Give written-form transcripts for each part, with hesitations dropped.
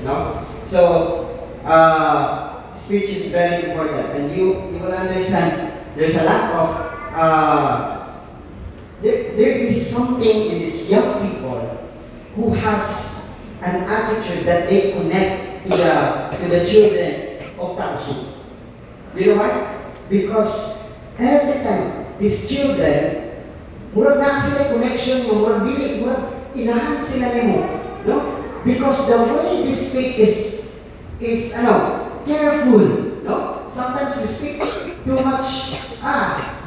words, no? So, speech is very important, and you will understand there's a lot of there is something in these young people who has an attitude that they connect to the children of Tausug. You know why? Because every time these children, murag na sila connection mo, murag dili, murag inahan sila nimo, no? Because the way they speak is careful, no? Sometimes we speak too much,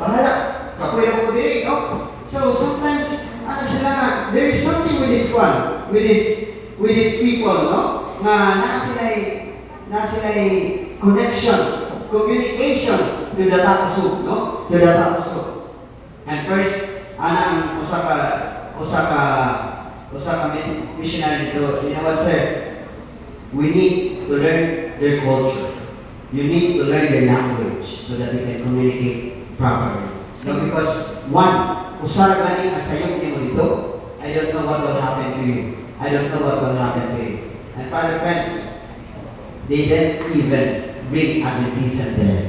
bahala, kapoy ko dili, no? So sometimes, sila na, there is something with this one, with these people, no? Nga na sila connection, communication to the Tausug, no? To the Tausug. And first, ang usa ka missionary dito, you know what, sir? We need to learn their culture. You need to learn their language so that we can communicate properly. No, because usara gani ang sayop niyo dito, I don't know what will happen to you. I don't know what will happen to you. And Father friends, they didn't even bring Adventism there.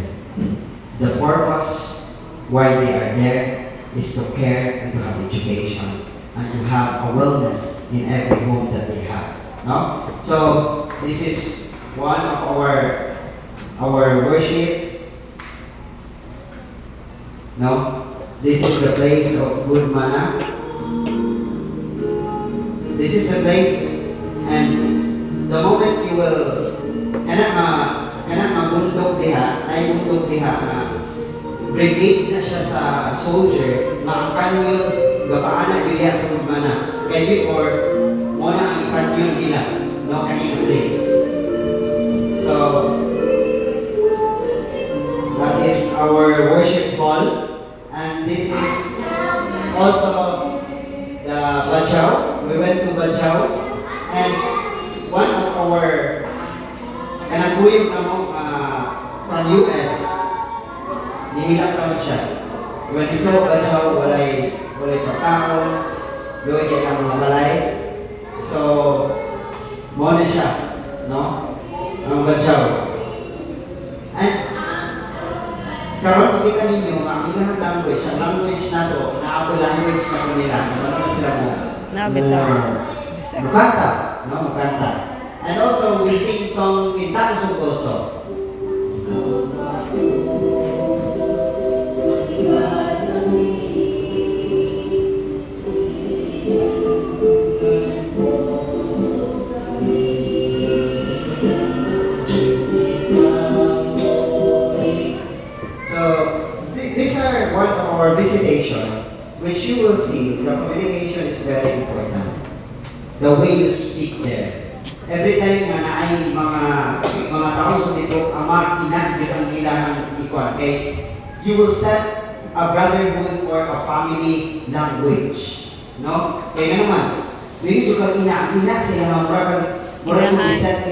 The purpose why they are there is to care and to have education and to have a wellness in every home that they have. No? So this is one of our worship. No? This is the place of good manna. This is the place, and the moment you will mabundok diha, ay bundok diha na brigade na siya sa soldier na ang kanyon gapaana diha sa good manna. Kaya before mo na ang ikanyon nila, no, kanina place. So that is our worship hall. And this is also the Bajau. We went to Bajau, and one of our kanaguyog na mo from US, nihilak naman siya. When we saw Bajau, walay pagkaon, doon kaya ng mga balay. So, mo na siya, no? Ang Bajau. And karon makita ninyo, ang ilang language, ang language na to, naabo language na to nila, ano sila mo? Mukanta, no? Mukanta. And also, we sing song in Tausug also. Our visitation, which you will see, the communication is very important. The way you speak there. Every time na naay mga tao sa dito, ama, ina, dito ang ilang ikon. Okay? You will set a brotherhood or a family language. No? Kaya naman, dito kang ina sila, mura kung iset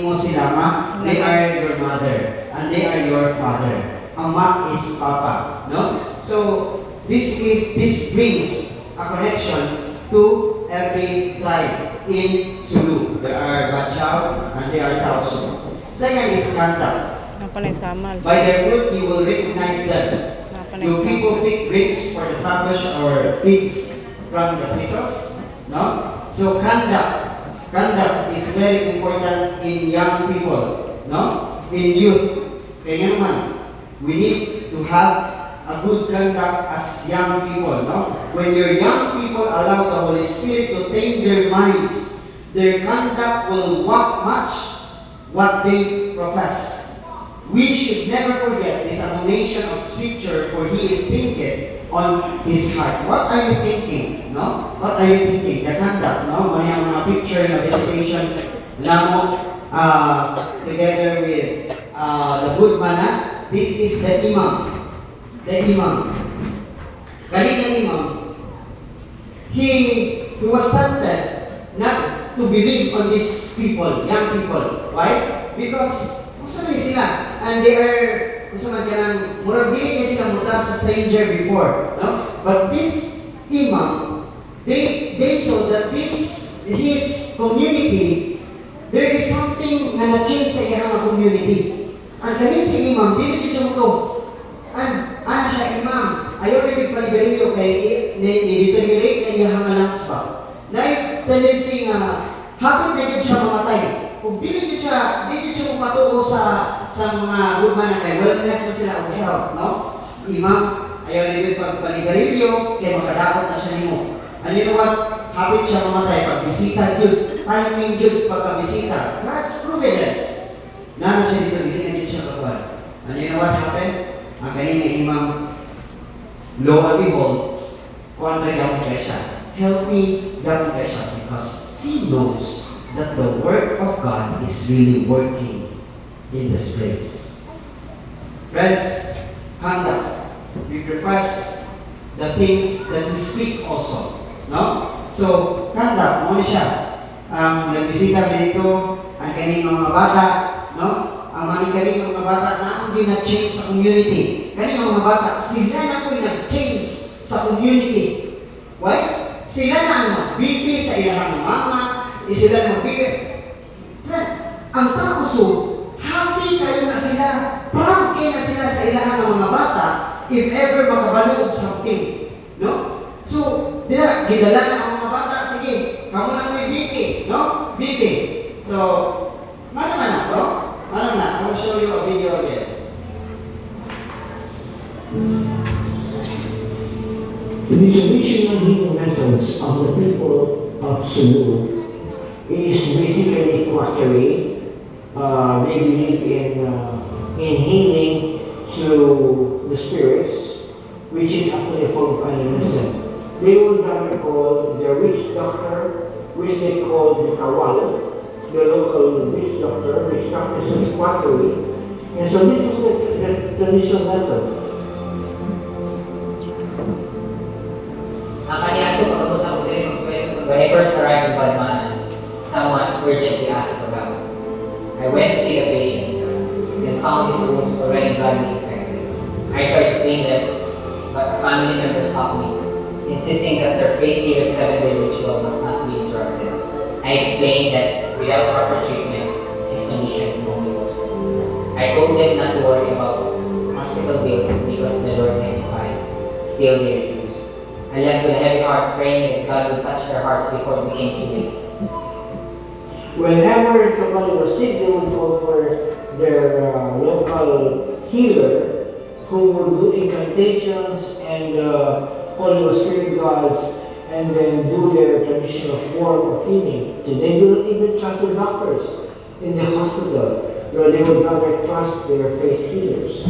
mo sila, ma, they are your mother, and they are your father. Ama is Papa, no? So this brings a connection to every tribe in Sulu. There are Bajau and there are Tausug. Second is Kanta. By their fruit you will recognize them. Do people pick grapes for the tabash or figs from the thistles? No? So conduct is very important in young people, no? In youth. Kaya naman, we need to have a good conduct as young people, no? When your young people allow the Holy Spirit to tame their minds, their conduct will match what they profess. We should never forget this admonition of Scripture, for he is thinking on his heart. What are you thinking, no? What are you thinking? The conduct, no? Muna yung mga picture na visitation lamo together with the good manna. This is the imam. The imam. Galing na imam. He was tempted not to believe on these people, young people. Why? Because usa sila, and they are usa man kanang murag dili kay sila mutra sa stranger before, no? But this imam, they saw that his community there is something na na-change sa iyang community. Ang kani si imam, dili siya mo to. Ano siya, imam, ayaw rin panigarilyo kay ni-deteriorate na iyang lungs ba. Na yung tendency nga, hapon na yun siya mamatay. Kung dili siya mapatuo sa mga good man na kay wellness na sila o health, no? Imam, ayaw rin yung pagpanigarilyo, kaya makadakot na siya nimo. And you know what? Hapit siya mamatay pagbisita yun. Timing yun pagkabisita. God's providence. Nano siya dito, hindi na yun siya kakuan. And you know what happened? Ang kanina imam, lo and behold, kuan na gamon kaya siya. Healthy gamon kaya siya because he knows that the work of God is really working in this place. Friends, conduct. We profess the things that we speak also. No? So, conduct, muna siya. Ang nagbisita mo dito, ang kaning mga bata, no? Ang mga bata na ang na-change sa community. Kaning mga bata, sila na po'y nag-change sa community. Why? Sila na ang mag-BP sa ilang mama, sila na mag-BP. Friend, ang tao so, happy kayo na sila, proud kayo na sila sa ilang mga bata if ever makabalo of something. No? So, gidala na ang mga bata, sige, kamo na may BP, no? BP. So, mana na, no? Mana na, I will show you a video again. The traditional healing methods of the people of Sulu is basically quackery. They believe in healing through the spirits, which is actually a form of animism. They would rather call their witch doctor, which they call the Kawal, the local witch doctor, which practices quackery. And so this was the traditional method. When I first arrived in Balmanan, someone urgently asked for help. I went to see the patient and found his wounds already badly infected. I tried to clean them, but family members stopped me, insisting that their faith healer 7-day ritual must not be interrupted. I explained that without proper treatment, his condition would only worsen. I told them not to worry about hospital bills because the Lord can provide. Still, they refused. I left with a heavy heart, praying that God would touch their hearts before it became too late. Whenever somebody was sick, they would call for their local healer, who would do incantations and call the spirit gods, and then do their traditional form of healing. So they do not even trust the doctors in the hospital, where they would rather trust their faith healers.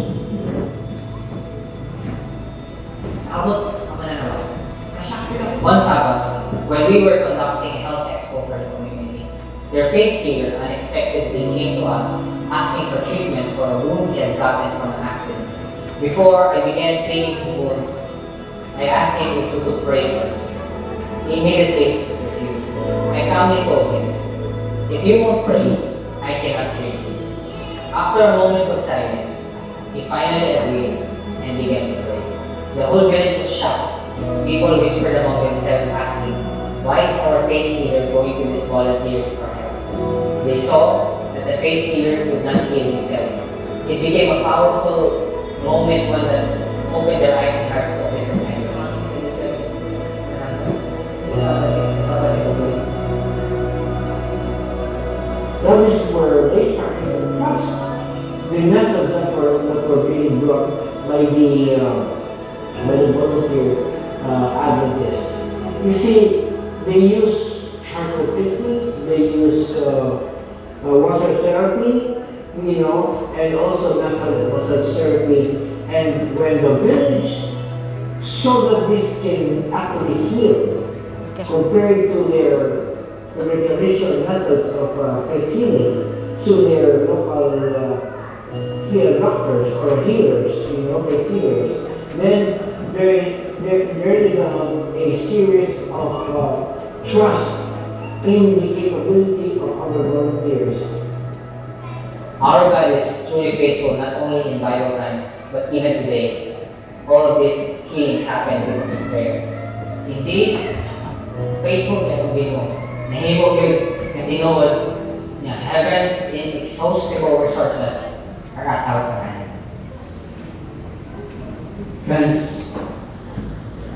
One Sabbath, when we were conducting a health expo for the community, their faith healer unexpectedly came to us asking for treatment for a wound he had gotten from an accident. Before I began cleaning his wound, I asked him if we could pray first. He immediately refused. I calmly told him, "If you won't pray, I cannot treat you." After a moment of silence, he finally agreed and began to pray. The whole village was shocked. People whispered among themselves asking, "Why is our faith healer going to these volunteers for help?" They saw that the faith healer could not heal himself. It became a powerful moment when they opened their eyes and hearts to a different kind. That is where they started to trust the methods that were being brought by the volunteer Adventists. You see, they use charcoal treatment, they use water therapy, and also massage therapy. And when the village saw that this can actually heal, compared to their traditional methods of faith healing, to their local doctors or healers, faith healers, then there developed a series of trust in the capability of our volunteers. Our God is truly faithful not only in Bible times, but even today. All of these healings happen because of prayer. Indeed, faithful niya kung gino. Nahimo yun, na tinuod niya. heaven's inexhaustible resources are at our command. Friends,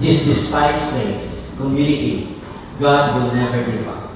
this despised place, community, God will never give up.